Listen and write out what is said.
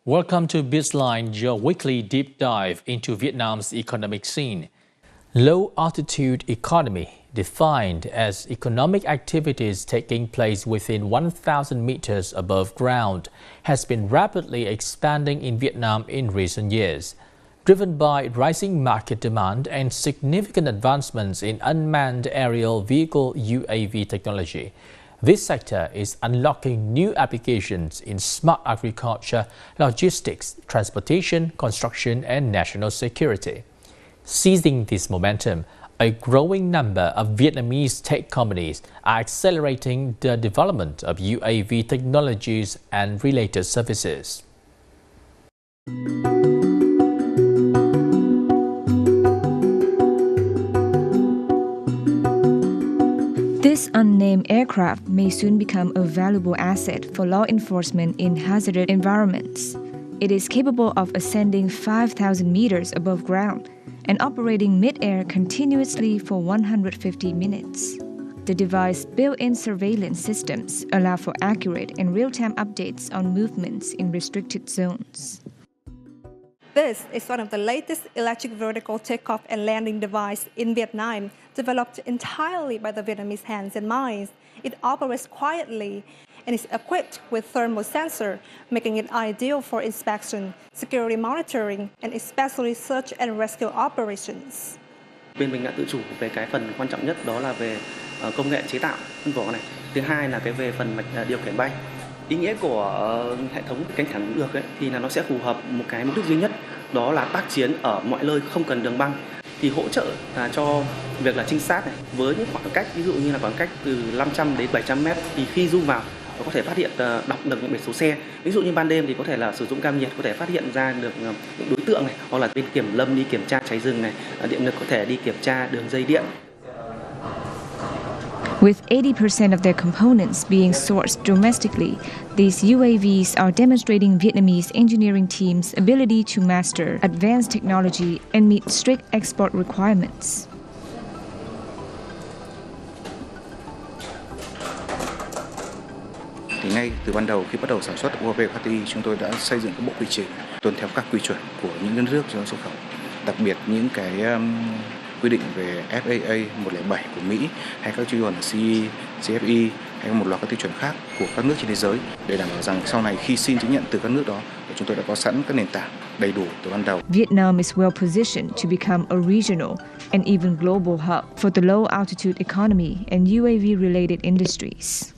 Welcome to Bizline, your weekly deep dive into Vietnam's economic scene. Low altitude economy, defined as economic activities taking place within 1,000 meters above ground, has been rapidly expanding in Vietnam in recent years. Driven by rising market demand and significant advancements in unmanned aerial vehicle UAV technology, this sector is unlocking new applications in smart agriculture, logistics, transportation, construction, and national security. Seizing this momentum, a growing number of Vietnamese tech companies are accelerating the development of UAV technologies and related services. This unnamed aircraft may soon become a valuable asset for law enforcement in hazardous environments. It is capable of ascending 5,000 meters above ground and operating mid-air continuously for 150 minutes. The device's built-in surveillance systems allow for accurate and real-time updates on movements in restricted zones. This is one of the latest electric vertical takeoff and landing device in Vietnam, developed entirely by the Vietnamese hands and minds. It operates quietly and is equipped with thermal sensor, making it ideal for inspection, security monitoring, and especially search and rescue operations. Bên mình đã tự chủ về cái phần quan trọng nhất, đó là về công nghệ chế tạo thân vỏ này. Thứ hai là cái về phần mạch điều khiển bay. Ý nghĩa của hệ thống cánh thẳng được ấy, thì là nó sẽ phù hợp một cái mục đích duy nhất, đó là tác chiến ở mọi nơi không cần đường băng, thì hỗ trợ cho việc là trinh sát này, với những khoảng cách ví dụ như là khoảng cách từ 500 đến 700 mét, thì khi zoom vào nó có thể phát hiện đọc được những biển số xe. Ví dụ như ban đêm thì có thể là sử dụng cam nhiệt có thể phát hiện ra được những đối tượng này, hoặc là bên kiểm lâm đi kiểm tra cháy rừng này, điện lực có thể đi kiểm tra đường dây điện. With 80% of their components being sourced domestically, these UAVs are demonstrating Vietnamese engineering teams' ability to master advanced technology and meet strict export requirements. Thì ngay từ ban đầu khi bắt đầu sản xuất UAV HTI, chúng tôi đã xây dựng các bộ quy trình tuân theo các quy chuẩn của những nước cho xuất khẩu, đặc biệt những cái quy định về FAA 107 của Mỹ hay các tiêu chuẩn CE, CFE hay một loạt các tiêu chuẩn khác của các nước trên thế giới, để đảm bảo rằng sau này khi xin chứng nhận từ các nước đó, chúng tôi đã có sẵn các nền tảng đầy đủ từ ban đầu. Vietnam is well positioned to become a regional and even global hub for the low altitude economy and UAV related industries.